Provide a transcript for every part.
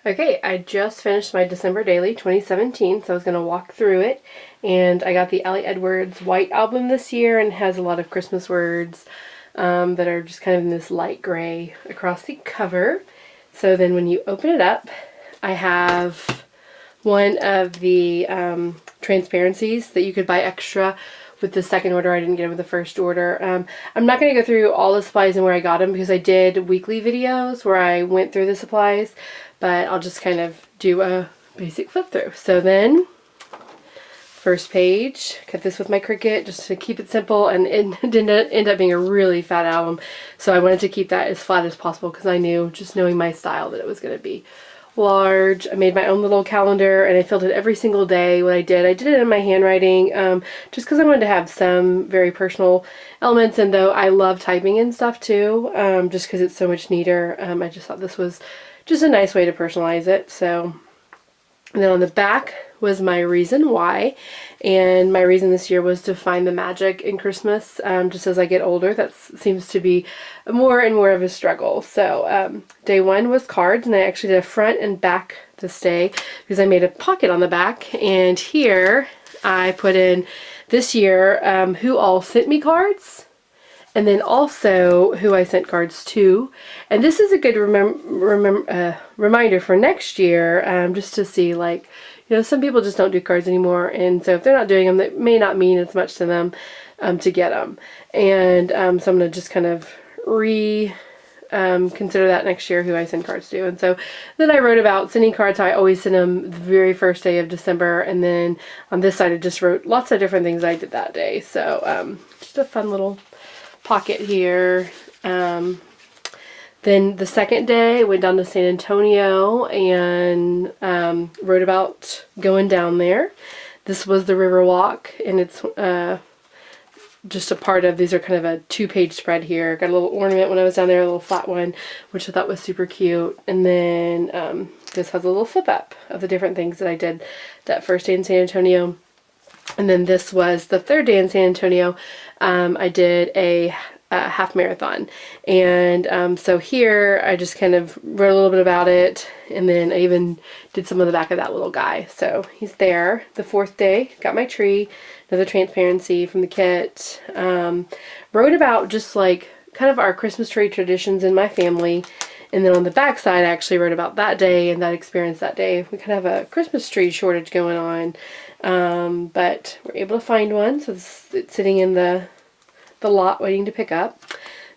Okay, I just finished my December Daily 2017, so I was going to walk through it. And I got the Allie Edwards White album this year, and it has a lot of Christmas words that are just kind of in this light gray across the cover. So then when you open it up, I have one of the transparencies that you could buy extra with the second order. I didn't get them with the first order. I'm not going to go through all the supplies and where I got them because I did weekly videos where I went through the supplies, but I'll just kind of do a basic flip through. So then, first page, cut this with my Cricut just to keep it simple, and it didn't end up being a really fat album, so I wanted to keep that as flat as possible because I knew, just knowing my style, that it was going to be large. I made my own little calendar and I filled it every single day. What I did it in my handwriting, just because I wanted to have some very personal elements, and though I love typing and stuff too, just because it's so much neater, I just thought this was just a nice way to personalize it. So, and then on the back was my reason why, and my reason this year was to find the magic in Christmas. Just as I get older, that seems to be more and more of a struggle. So day one was cards, and I actually did a front and back this day because I made a pocket on the back, and here I put in this year who all sent me cards, and then also who I sent cards to. And this is a good reminder for next year, just to see, like, you know, some people just don't do cards anymore, and so if they're not doing them, that may not mean as much to them to get them. And so I'm going to just kind of consider that next year, who I send cards to. And so then I wrote about sending cards. I always send them the very first day of December, and then on this side I just wrote lots of different things I did that day. So just a fun little pocket here. Then the second day, I went down to San Antonio and wrote about going down there. This was the river walk, and it's just a part of, these are kind of a 2-page spread here. Got a little ornament when I was down there, a little flat one, which I thought was super cute. And then this has a little flip up of the different things that I did that first day in San Antonio. And then this was the third day in San Antonio. I did a half marathon, and so here I just kind of wrote a little bit about it, and then I even did some of the back of that little guy. So he's there. The fourth day, got my tree, another transparency from the kit. Wrote about just like kind of our Christmas tree traditions in my family, and then on the back side I actually wrote about that day and that experience that day. We kind of have a Christmas tree shortage going on, but we're able to find one, so it's sitting in the lot waiting to pick up.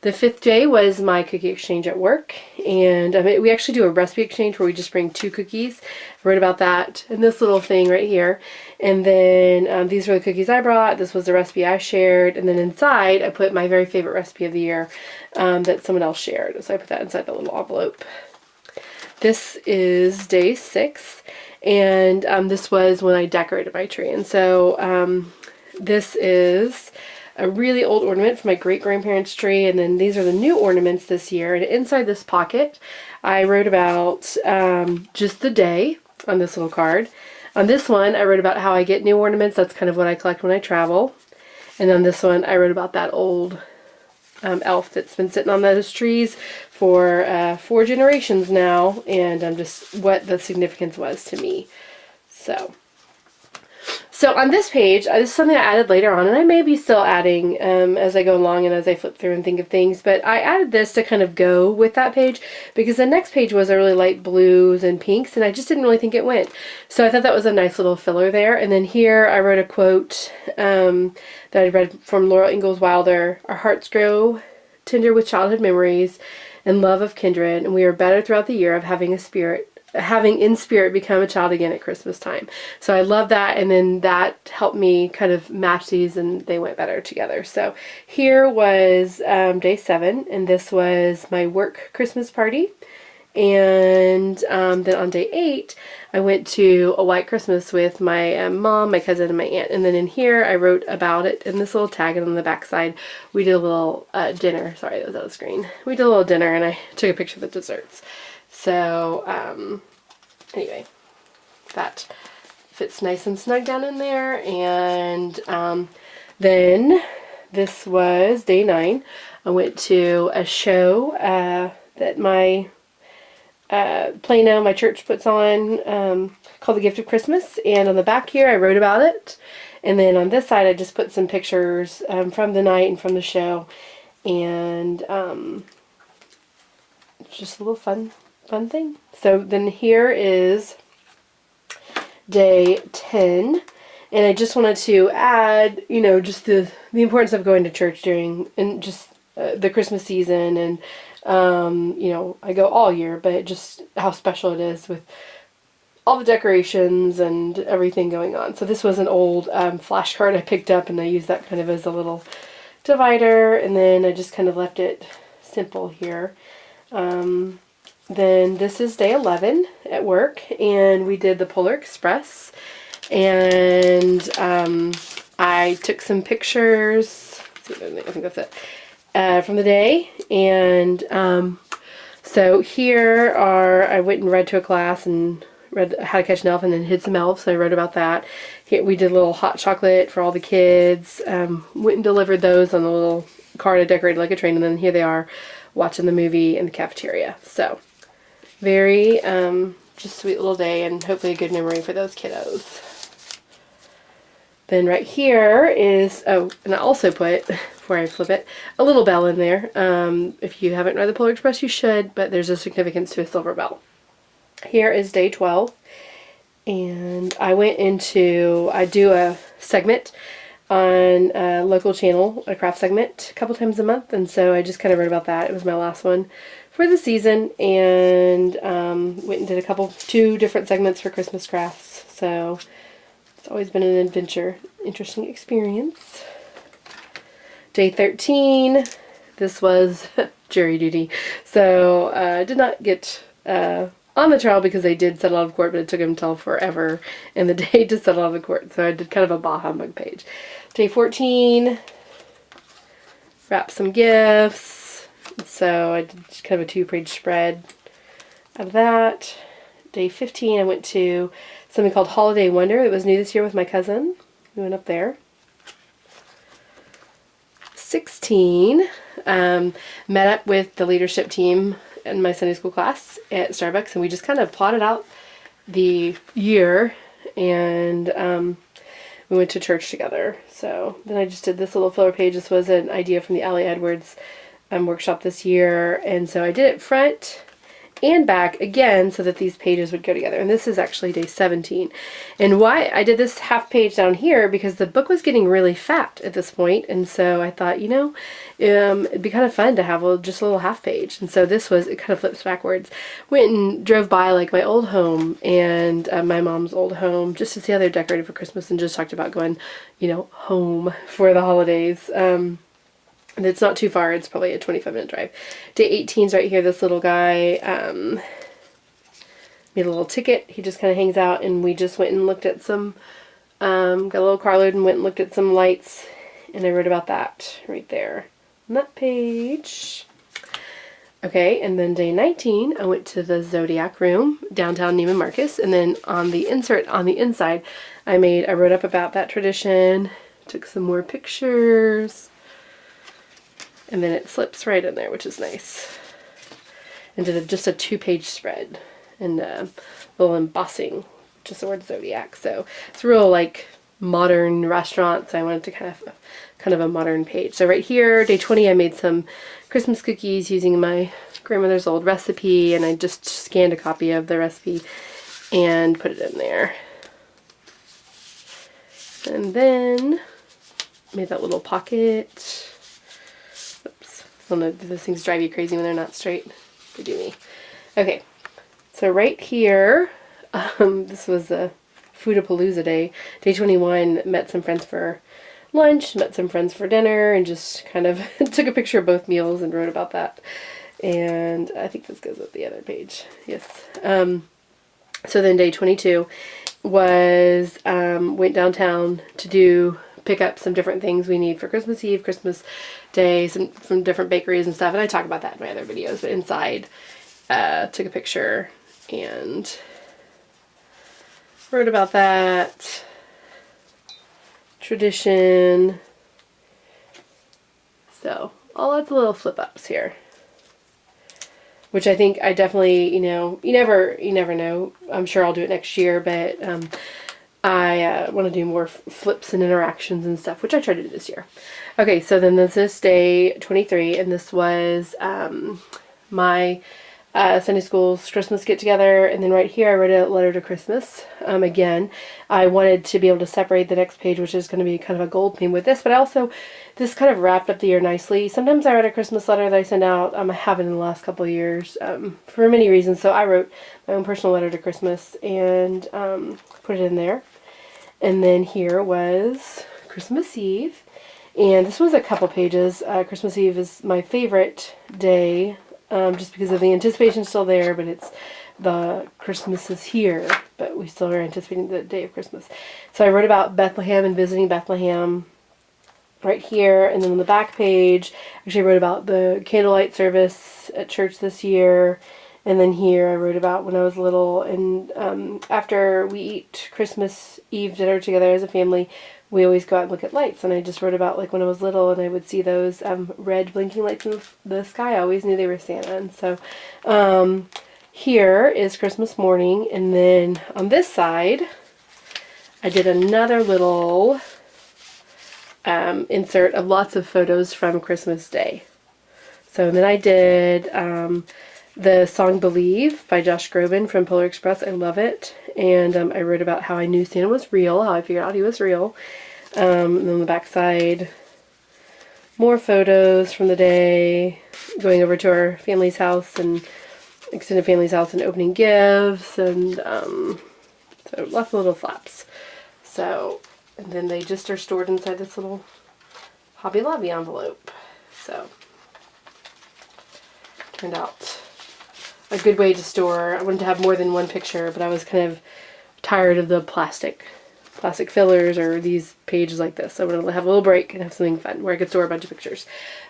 The fifth day was my cookie exchange at work, and we actually do a recipe exchange where we just bring 2 cookies. I wrote about that in this little thing right here. And then these were the cookies I brought. This was the recipe I shared, and then inside I put my very favorite recipe of the year that someone else shared. So I put that inside the little envelope. This is day 6, and this was when I decorated my tree. And so this is a really old ornament from my great-grandparents' tree, and then these are the new ornaments this year. And inside this pocket, I wrote about just the day on this little card. On this one, I wrote about how I get new ornaments. That's kind of what I collect when I travel. And on this one, I wrote about that old elf that's been sitting on those trees for 4 generations now, and just what the significance was to me. So on this page, this is something I added later on, and I may be still adding as I go along and as I flip through and think of things, but I added this to kind of go with that page because the next page was a really light blues and pinks, and I just didn't really think it went. So I thought that was a nice little filler there. And then here I wrote a quote that I read from Laura Ingalls Wilder: "Our hearts grow tender with childhood memories and love of kindred, and we are better throughout the year of having in spirit become a child again at Christmas time." So I love that, and then that helped me kind of match these, and they went better together. So here was day 7, and this was my work Christmas party. And then on day 8, I went to a white Christmas with my mom, my cousin, and my aunt. And then in here, I wrote about it in this little tag, and on the back side, we did a little dinner. Sorry, that was out of screen. We did a little dinner, and I took a picture of the desserts. So, anyway, that fits nice and snug down in there. And then this was day 9. I went to a show that my Plano, my church puts on, called The Gift of Christmas. And on the back here, I wrote about it. And then on this side, I just put some pictures from the night and from the show. And it's just a little fun thing. So then here is day 10. And I just wanted to add, you know, just the importance of going to church during, and just the Christmas season. And, you know, I go all year, but just how special it is with all the decorations and everything going on. So this was an old flashcard I picked up, and I used that kind of as a little divider. And then I just kind of left it simple here. Then this is day 11 at work, and we did the Polar Express. And I took some pictures. I think that's it from the day. And so here are, I went and read to a class and read How to Catch an Elf and then Hid some elves. So I wrote about that. Here we did a little hot chocolate for all the kids. Went and delivered those on a little card I decorated like a train. And then here they are watching the movie in the cafeteria. So very just sweet little day, and hopefully a good memory for those kiddos. Then right here is, oh, and I also put, before I flip it, a little bell in there. If you haven't read the Polar Express, you should, but there's a significance to a silver bell. Here is day 12, and I do a segment on a local channel, a craft segment, a couple times a month, and so I just kind of wrote about that. It was my last one for the season, and went and did 2 different segments for Christmas crafts, so it's always been an adventure, interesting experience. Day 13, this was jury duty. So I did not get on the trial because they did settle out of court, but it took them until forever in the day to settle out of the court. So I did kind of a bah humbug page. Day 14, wrapped some gifts. So I did just kind of a 2-page spread out of that. Day 15, I went to something called Holiday Wonder. It was new this year with my cousin. We went up there. 16, met up with the leadership team in my Sunday school class at Starbucks, and we just kind of plotted out the year, and we went to church together. So then I just did this little filler page. This was an idea from the Allie Edwards workshop this year, and so I did it front and back again so that these pages would go together. And this is actually day 17. And why I did this half page down here, because the book was getting really fat at this point, and so I thought, you know, it'd be kind of fun to have just a little half page. And so this was, it kind of flips backwards. Went and drove by like my old home and my mom's old home just to see how they're decorated for Christmas, and just talked about going, you know, home for the holidays. And it's not too far. It's probably a 25-minute drive. Day 18 is right here. This little guy made a little ticket. He just kind of hangs out, and we just went and looked at some, got a little carload and went and looked at some lights, and I wrote about that right there on that page. Okay, and then day 19, I went to the Zodiac room, downtown Neiman Marcus, and then on the insert on the inside, I wrote up about that tradition, took some more pictures. And then it slips right in there, which is nice. And did just a 2-page spread and a little embossing, just the word Zodiac. So it's real like modern restaurant. So I wanted to kind of a modern page. So right here, day 20, I made some Christmas cookies using my grandmother's old recipe, and I just scanned a copy of the recipe and put it in there. And then made that little pocket. I don't know, do those things drive you crazy when they're not straight? They do me. Okay, so right here, this was a Foodapalooza day. Day 21, met some friends for lunch, met some friends for dinner, and just kind of took a picture of both meals and wrote about that. And I think this goes with the other page. Yes. So then day 22 was, went downtown to pick up some different things we need for Christmas Eve, Christmas Day, some from different bakeries and stuff, and I talk about that in my other videos, but inside, took a picture and wrote about that. Tradition. So, all lots of little flip ups here. which I think I definitely, you never know. I'm sure I'll do it next year, but I want to do more flips and interactions and stuff, which I tried to do this year. Okay, so then this is day 23, and this was my Sunday school's Christmas get together, and then right here I wrote a letter to Christmas. Again, I wanted to be able to separate the next page, which is going to be kind of a gold theme with this, but also this kind of wrapped up the year nicely. Sometimes I write a Christmas letter that I send out. I haven't in the last couple of years for many reasons. So I wrote my own personal letter to Christmas and put it in there. And then here was Christmas Eve, and this was a couple pages. Christmas Eve is my favorite day. Just because of the anticipation still there, but it's the Christmas is here, but we still are anticipating the day of Christmas. So I wrote about Bethlehem and visiting Bethlehem right here, and then on the back page, actually I wrote about the candlelight service at church this year, and then here I wrote about when I was little, and after we eat Christmas Eve dinner together as a family, we always go out and look at lights, and I just wrote about like when I was little and I would see those red blinking lights in the sky. I always knew they were Santa. And so here is Christmas morning, and then on this side I did another little insert of lots of photos from Christmas Day. So then I did the song Believe by Josh Groban from Polar Express. I love it. And I wrote about how I knew Santa was real, how I figured out he was real. And then on the back side, more photos from the day, going over to our family's house and extended family's house and opening gifts, and so lots of little flaps. So, and then they just are stored inside this little Hobby Lobby envelope. So, turned out a good way to store. I wanted to have more than one picture, but I was kind of tired of the plastic fillers or these pages like this. So I wanted to have a little break and have something fun where I could store a bunch of pictures.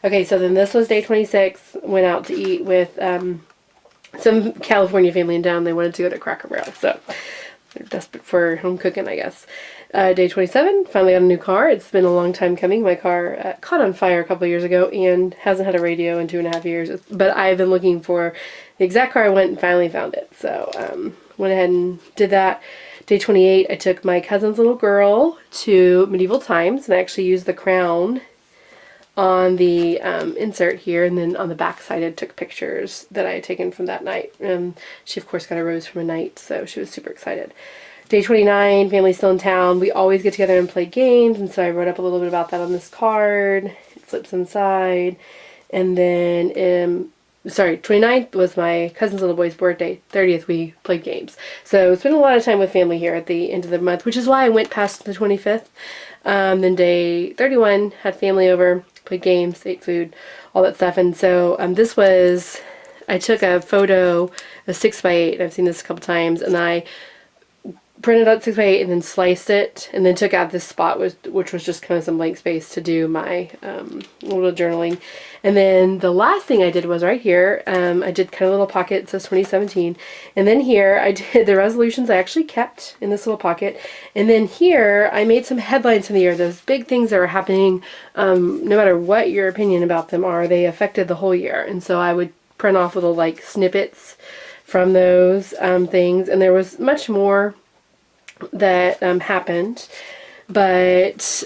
Okay, so then this was day 26. Went out to eat with some California family in town. They wanted to go to Cracker Barrel, so they're desperate for home cooking, I guess. Day 27, finally got a new car. It's been a long time coming. My car caught on fire a couple of years ago and hasn't had a radio in 2.5 years. But I've been looking for the exact car I went and finally found it. So went ahead and did that. Day 28, I took my cousin's little girl to Medieval Times, and I actually used the crown on the insert here, and then on the back side I took pictures that I had taken from that night. She of course got a rose from a knight, so she was super excited. Day 29, family's still in town. We always get together and play games, and so I wrote up a little bit about that on this card. It slips inside. And then 29th was my cousin's little boy's birthday. 30th, we played games. So spent a lot of time with family here at the end of the month, which is why I went past the 25th. Then day 31, had family over, played games, ate food, all that stuff. And so this was, I took a photo, a 6x8, and I've seen this a couple times, and I printed out 6x8 and then sliced it, and then took out this spot which was just kind of some blank space to do my little journaling. And then the last thing I did was right here, I did kind of a little pocket. It says 2017, and then here I did the resolutions I actually kept in this little pocket, and then here I made some headlines from the year, those big things that were happening. No matter what your opinion about them are, they affected the whole year, and so I would print off little like snippets from those things, and there was much more that happened, but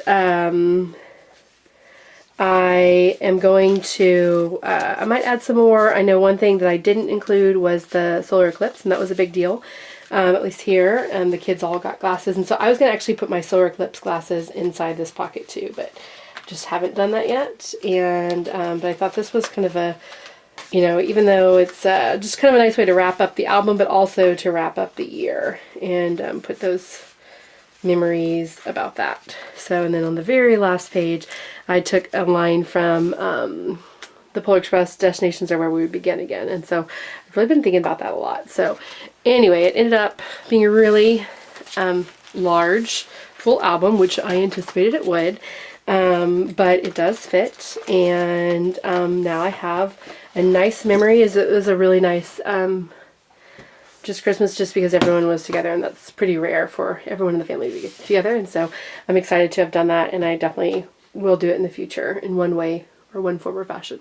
I am going to, I might add some more. I know one thing that I didn't include was the solar eclipse, and that was a big deal, at least here. The kids all got glasses, and so I was going to actually put my solar eclipse glasses inside this pocket too, but just haven't done that yet. And but I thought this was kind of a, even though it's just kind of a nice way to wrap up the album, but also to wrap up the year and put those memories about that. So, and then on the very last page, I took a line from the Polar Express, Destinations Are Where We Would Begin Again. And so I've really been thinking about that a lot. So anyway, it ended up being a really large, full album, which I anticipated it would. But it does fit, and now I have a nice memory. It was a really nice just Christmas, just because everyone was together, and that's pretty rare for everyone in the family to get together. And so I'm excited to have done that, and I definitely will do it in the future in one way or one form or fashion.